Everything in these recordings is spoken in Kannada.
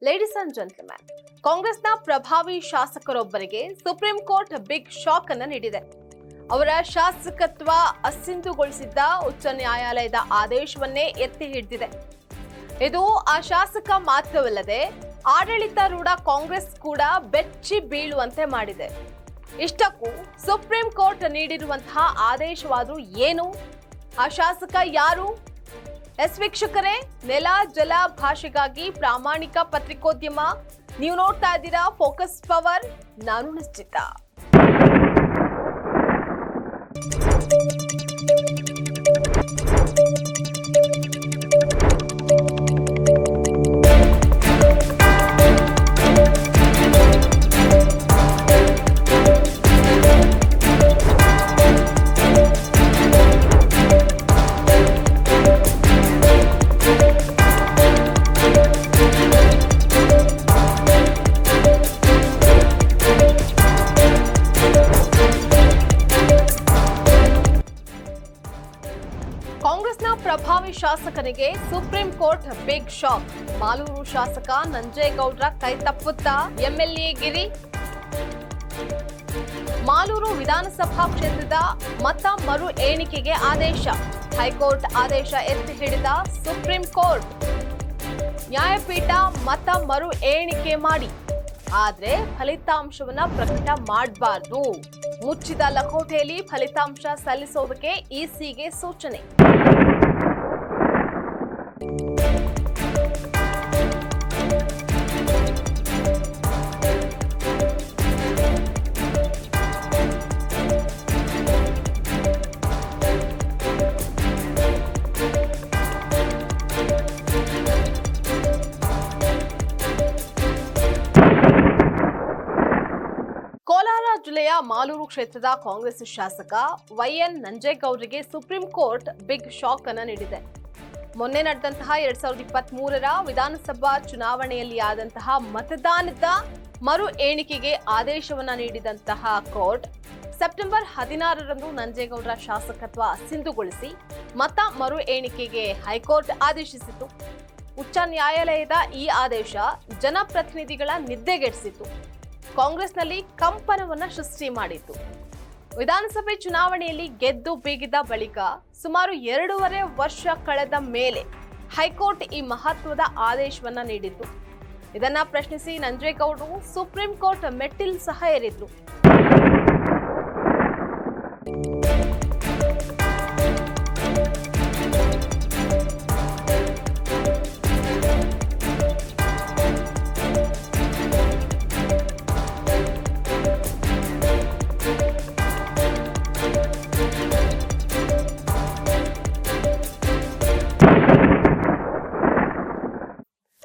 ಲೇಡೀಸ್ ಅಂಡ್ ಜೆಂಟಲ್ಮನ್, ಕಾಂಗ್ರೆಸ್ನ ಪ್ರಭಾವಿ ಶಾಸಕರೊಬ್ಬರಿಗೆ ಸುಪ್ರೀಂ ಕೋರ್ಟ್ ಬಿಗ್ ಶಾಕ್ ಅನ್ನು ನೀಡಿದೆ. ಅವರ ಶಾಸಕತ್ವ ಅಸಿಂಧುಗೊಳಿಸಿದ್ದ ಉಚ್ಚ ನ್ಯಾಯಾಲಯದ ಆದೇಶವನ್ನೇ ಎತ್ತಿ ಹಿಡಿದಿದೆ. ಇದು ಆ ಶಾಸಕ ಮಾತ್ರವಲ್ಲದೆ ಆಡಳಿತಾರೂಢ ಕಾಂಗ್ರೆಸ್ ಕೂಡ ಬೆಚ್ಚಿ ಬೀಳುವಂತೆ ಮಾಡಿದೆ. ಇಷ್ಟಕ್ಕೂ ಸುಪ್ರೀಂ ಕೋರ್ಟ್ ನೀಡಿರುವಂತಹ ಆದೇಶವಾದರೂ ಏನು? ಆ ಶಾಸಕ ಯಾರು? ವೀಕ್ಷಕರೇ, ನೆಲ ಜಲ ಭಾಷೆಗಾಗಿ ಪ್ರಾಮಾಣಿಕ ಪತ್ರಿಕೋದ್ಯಮ. ನೀವು ನೋಡ್ತಾ ಇದ್ದೀರಾ ಫೋಕಸ್ ಪವರ್, ನಾನು ನಿಶ್ಚಿತ. ಕಾಂಗ್ರೆಸ್ನ ಪ್ರಭಾವಿ ಶಾಸಕನಿಗೆ supreme court big shock. Malur ಶಾಸಕ ನಂಜೇಗೌಡರ ಕೈ ತಪ್ಪುತ್ತಾ ಎಂಎಲ್ಎ ಗಿರಿ? ಮಾಲೂರು ವಿಧಾನಸಭಾ ಕ್ಷೇತ್ರದ ಮತ ಮರು ಎಣಿಕೆಗೆ ಆದೇಶ. ಹೈಕೋರ್ಟ್ ಆದೇಶ ಎತ್ತಿ ಹಿಡಿದ ಸುಪ್ರೀಂ ಕೋರ್ಟ್. ನ್ಯಾಯಪೀಠ ಮತ ಮರು ಎಣಿಕೆ ಮಾಡಿ, ಆದ್ರೆ ಫಲಿತಾಂಶವನ್ನ ಪ್ರಕಟ ಮಾಡಬಾರ್ದು. ಮುಚ್ಚಿದ ಲಕೋಟೆಯಲ್ಲಿ ಫಲಿತಾಂಶ ಸಲ್ಲಿಸೋದಕ್ಕೆ ಇಸಿಗೆ ಸೂಚನೆ. ಕೋಲಾರ ಜಿಲ್ಲೆಯ ಮಾಲೂರು ಕ್ಷೇತ್ರದ ಕಾಂಗ್ರೆಸ್ ಶಾಸಕ ವೈಎನ್ ನಂಜೇಗೌಡರಿಗೆ ಸುಪ್ರೀಂ ಕೋರ್ಟ್ ಬಿಗ್ ಶಾಕ್ ಅನ್ನು ನೀಡಿದೆ. ಮೊನ್ನೆ ನಡೆದಂತಹ 2023ರ ವಿಧಾನಸಭಾ ಚುನಾವಣೆಯಲ್ಲಿ ಆದಂತಹ ಮತದಾನದ ಮರು ಎಣಿಕೆಗೆ ಆದೇಶವನ್ನ ನೀಡಿದಂತಹ ಕೋರ್ಟ್ ಸೆಪ್ಟೆಂಬರ್ 16ರಂದು ನಂಜೇಗೌಡರ ಶಾಸಕತ್ವ ಅಸಿಂಧುಗೊಳಿಸಿ ಮತ ಮರು ಎಣಿಕೆಗೆ ಹೈಕೋರ್ಟ್ ಆದೇಶಿಸಿತು. ಉಚ್ಚ ನ್ಯಾಯಾಲಯದ ಈ ಆದೇಶ ಜನಪ್ರತಿನಿಧಿಗಳ ನಿದ್ದೆಗೆಡಿಸಿತು. ಕಾಂಗ್ರೆಸ್ನಲ್ಲಿ ಕಂಪನವನ್ನ ಸೃಷ್ಟಿ ಮಾಡಿತು. ವಿಧಾನಸಭೆ ಚುನಾವಣೆಯಲ್ಲಿ ಗೆದ್ದು ಬೀಗಿದ ಬಳಿಕ ಸುಮಾರು 2.5 ವರ್ಷ ಕಳೆದ ಮೇಲೆ ಹೈಕೋರ್ಟ್ ಈ ಮಹತ್ವದ ಆದೇಶವನ್ನ ನೀಡಿತ್ತು. ಇದನ್ನ ಪ್ರಶ್ನಿಸಿ ನಂಜೇಗೌಡರು ಸುಪ್ರೀಂ ಕೋರ್ಟ್ ಮೆಟ್ಟಿಲು ಸಹ ಏರಿದ್ರು.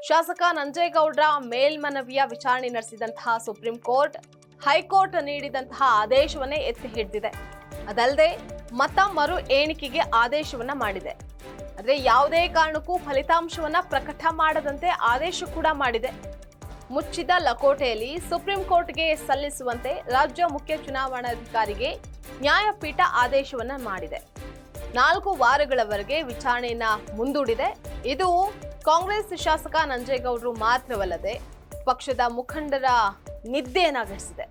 ಶಾಸಕ ನಂಜೇಗೌಡರ ಮೇಲ್ಮನವಿಯ ವಿಚಾರಣೆ ನಡೆಸಿದಂತಹ ಸುಪ್ರೀಂ ಕೋರ್ಟ್ ಹೈಕೋರ್ಟ್ ನೀಡಿದಂತಹ ಆದೇಶವನ್ನೇ ಎತ್ತಿ ಹಿಡಿದಿದೆ. ಅದಲ್ಲದೆ ಮತ ಮರು ಎಣಿಕೆಗೆ ಆದೇಶವನ್ನ ಮಾಡಿದೆ. ಆದರೆ ಯಾವುದೇ ಕಾರಣಕ್ಕೂ ಫಲಿತಾಂಶವನ್ನ ಪ್ರಕಟ ಮಾಡದಂತೆ ಆದೇಶ ಕೂಡ ಮಾಡಿದೆ. ಮುಚ್ಚಿದ ಲಕೋಟೆಯಲ್ಲಿ ಸುಪ್ರೀಂ ಕೋರ್ಟ್ಗೆ ಸಲ್ಲಿಸುವಂತೆ ರಾಜ್ಯ ಮುಖ್ಯ ಚುನಾವಣಾಧಿಕಾರಿಗೆ ನ್ಯಾಯಪೀಠ ಆದೇಶವನ್ನ ಮಾಡಿದೆ. 4 ವಾರಗಳವರೆಗೆ ವಿಚಾರಣೆಯನ್ನ ಮುಂದೂಡಿದೆ. ಇದು ಕಾಂಗ್ರೆಸ್ ಶಾಸಕ ನಂಜೇಗೌಡರು ಮಾತ್ರವಲ್ಲದೆ ಪಕ್ಷದ ಮುಖಂಡರ ನಿದ್ದೆಯನ್ನಾಗಿಸಿದೆ.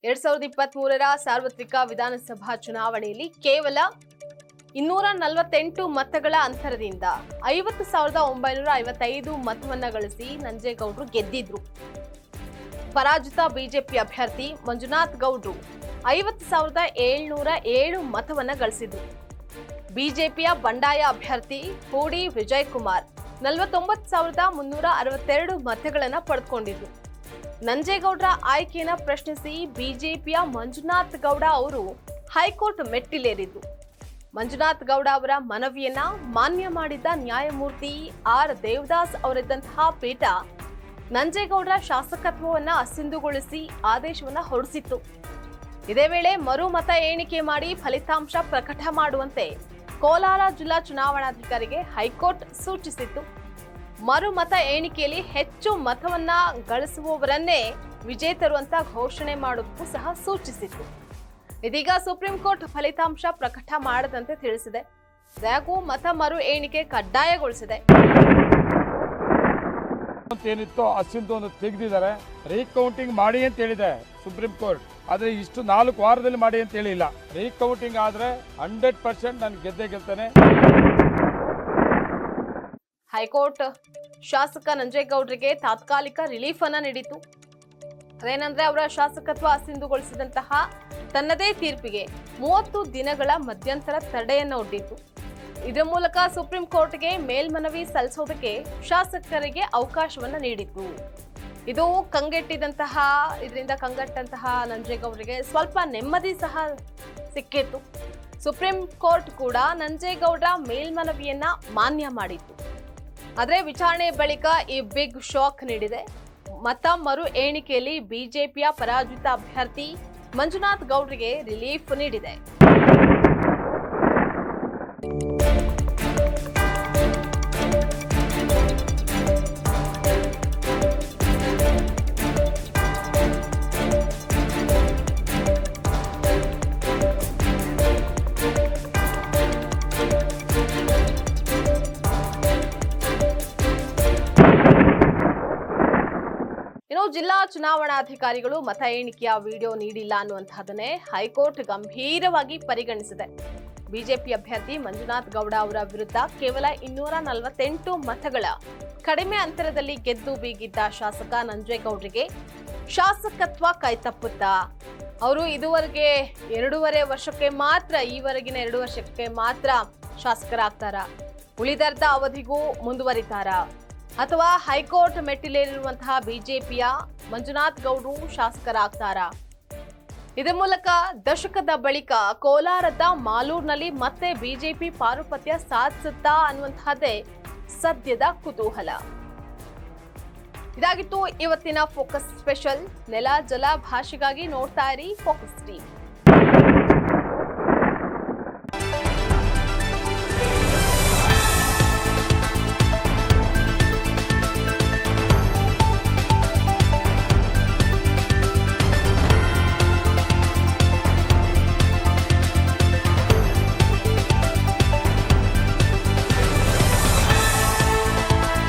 ಎರಡ್ 2023ರ ಸಾರ್ವತ್ರಿಕ ವಿಧಾನಸಭಾ ಚುನಾವಣೆಯಲ್ಲಿ ಕೇವಲ 248 ಮತಗಳ ಅಂತರದಿಂದ 50,955 ಮತವನ್ನ ಗಳಿಸಿ ನಂಜೇಗೌಡರು ಗೆದ್ದಿದ್ರು. ಪರಾಜಿತ ಬಿಜೆಪಿ ಅಭ್ಯರ್ಥಿ ಮಂಜುನಾಥ್ ಗೌಡ್ರು 50,707 ಮತವನ್ನ ಗಳಿಸಿದ್ರು. ಬಿಜೆಪಿಯ ಬಂಡಾಯ ಅಭ್ಯರ್ಥಿ ಹೂಡಿ ವಿಜಯ್ ಕುಮಾರ್ 49,362 ಮತಗಳನ್ನ ಪಡೆದುಕೊಂಡಿದ್ರು. ನಂಜೇಗೌಡರ ಆಯ್ಕೆಯನ್ನ ಪ್ರಶ್ನಿಸಿ ಬಿಜೆಪಿಯ ಮಂಜುನಾಥ್ ಗೌಡ ಅವರು ಹೈಕೋರ್ಟ್ ಮೆಟ್ಟಿಲೇರಿದ್ರು. ಮಂಜುನಾಥ್ ಗೌಡ ಅವರ ಮನವಿಯನ್ನ ಮಾನ್ಯ ಮಾಡಿದ್ದ ನ್ಯಾಯಮೂರ್ತಿ ಆರ್ ದೇವದಾಸ್ ಅವರಿದ್ದಂತಹ ಪೀಠ ನಂಜೇಗೌಡರ ಶಾಸಕತ್ವವನ್ನ ಅಸಿಂಧುಗೊಳಿಸಿ ಆದೇಶವನ್ನ ಹೊರಡಿಸಿತ್ತು. ಇದೇ ವೇಳೆ ಮರು ಮತ ಎಣಿಕೆ ಮಾಡಿ ಫಲಿತಾಂಶ ಪ್ರಕಟ ಮಾಡುವಂತೆ ಕೋಲಾರ ಜಿಲ್ಲಾ ಚುನಾವಣಾಧಿಕಾರಿಗೆ ಹೈಕೋರ್ಟ್ ಸೂಚಿಸಿತ್ತು. ಮರು ಮತ ಎಣಿಕೆಯಲ್ಲಿ ಹೆಚ್ಚು ಮತವನ್ನ ಗಳಿಸುವವರನ್ನೇ ವಿಜೇತರು ಅಂತ ಘೋಷಣೆ ಮಾಡೋದಕ್ಕೂ ಸಹ ಸೂಚಿಸಿತ್ತು. ಇದೀಗ ಸುಪ್ರೀಂ ಕೋರ್ಟ್ ಫಲಿತಾಂಶ ಪ್ರಕಟ ಮಾಡದಂತೆ ತಿಳಿಸಿದೆ. ಹಾಗೂ ಮತ ಮರು ಎಣಿಕೆ ಕಡ್ಡಾಯಗೊಳಿಸಿದೆ. ಏನಿತ್ತೋ ಅಷ್ಟಿಂದು ತೆಗೆದಿದ್ದಾರೆ. ರೀಕೌಂಟಿಂಗ್ ಮಾಡಿ ಅಂತ ಹೇಳಿದೆ ಸುಪ್ರೀಂ ಕೋರ್ಟ್. ಆದ್ರೆ ಇಷ್ಟು 4 ವಾರದಲ್ಲಿ ಮಾಡಿ ಅಂತ ಹೇಳಿಲ್ಲ. ರೀಕೌಂಟಿಂಗ್ ಆದ್ರೆ 100% ನಾನು ಗೆಲ್ತಾನೆ. ಹೈಕೋರ್ಟ್ ಶಾಸಕ ನಂಜೇಗೌಡರಿಗೆ ತಾತ್ಕಾಲಿಕ ರಿಲೀಫ್ ಅನ್ನ ನೀಡಿತು. ಅದೇನಂದ್ರೆ ಅವರ ಶಾಸಕತ್ವ ಅಸಿಂಧುಗೊಳಿಸಿದಂತಹ ತನ್ನದೇ ತೀರ್ಪಿಗೆ 30 ದಿನಗಳ ಮಧ್ಯಂತರ ತಡೆಯನ್ನು ಒಡ್ಡಿತು. ಇದರ ಮೂಲಕ ಸುಪ್ರೀಂ ಕೋರ್ಟ್ಗೆ ಮೇಲ್ಮನವಿ ಸಲ್ಲಿಸೋದಕ್ಕೆ ಶಾಸಕರಿಗೆ ಅವಕಾಶವನ್ನ ನೀಡಿತು. ಇದು ಇದರಿಂದ ಕಂಗೆಟ್ಟಂತಹ ನಂಜೇಗೌಡರಿಗೆ ಸ್ವಲ್ಪ ನೆಮ್ಮದಿ ಸಹ ಸಿಕ್ಕಿತ್ತು. ಸುಪ್ರೀಂ ಕೋರ್ಟ್ ಕೂಡ ನಂಜೇಗೌಡ ಮೇಲ್ಮನವಿಯನ್ನ ಮಾನ್ಯ ಮಾಡಿತ್ತು. ಆದರೆ ವಿಚಾರಣೆ ಬಳಿಕ ಈ ಬಿಗ್ ಶಾಕ್ ನೀಡಿದೆ. ಮತ ಮರು ಎಣಿಕೆಯಲ್ಲಿ ಬಿಜೆಪಿಯ ಪರಾಜಿತ ಅಭ್ಯರ್ಥಿ ಮಂಜುನಾಥ್ ಗೌಡ್ರಿಗೆ ರಿಲೀಫ್ ನೀಡಿದೆ. ಜಿಲ್ಲಾ ಚುನಾವಣಾಧಿಕಾರಿಗಳು ಮತ ಎಣಿಕೆಯ ವಿಡಿಯೋ ನೀಡಿಲ್ಲ ಅನ್ನುವಂತಹದನ್ನೇ ಹೈಕೋರ್ಟ್ ಗಂಭೀರವಾಗಿ ಪರಿಗಣಿಸಿದೆ. ಬಿಜೆಪಿ ಅಭ್ಯರ್ಥಿ ಮಂಜುನಾಥ್ ಗೌಡ ಅವರ ವಿರುದ್ಧ ಕೇವಲ 248 ಮತಗಳ ಕಡಿಮೆ ಅಂತರದಲ್ಲಿ ಗೆದ್ದು ಬೀಗಿದ್ದ ಶಾಸಕ ನಂಜೇಗೌಡರಿಗೆ ಶಾಸಕತ್ವ ಕೈತಪ್ಪುತ್ತಾ? ಅವರು ಈವರೆಗಿನ 2 ವರ್ಷಕ್ಕೆ ಮಾತ್ರ ಶಾಸಕರಾಗ್ತಾರ? ಉಳಿದರ್ಧ ಅವಧಿಗೂ ಮುಂದುವರಿತಾರಾ? ಅಥವಾ ಹೈಕೋರ್ಟ್ ಮೆಟ್ಟಿಲೇರಿರುವಂತಹ ಬಿಜೆಪಿಯ ಮಂಜುನಾಥ್ ಗೌಡ್ರು ಶಾಸಕರಾಗ್ತಾರಾ? ಇದರ ಮೂಲಕ ದಶಕದ ಬಳಿಕ ಕೋಲಾರದ ಮಾಲೂರಿನಲ್ಲಿ ಮತ್ತೆ ಬಿಜೆಪಿ ಪಾರುಪತ್ಯ ಸಾಧಿಸುತ್ತಾ ಅನ್ನುವಂತಹದ್ದೇ ಸದ್ಯದ ಕುತೂಹಲ. ಇದಾಗಿತ್ತು ಇವತ್ತಿನ ಫೋಕಸ್ ಸ್ಪೆಷಲ್. ನೆಲ ಜಲ ಭಾಷೆಗಾಗಿ ನೋಡ್ತಾ ಇರಿ ಫೋಕಸ್ ಟಿವಿ.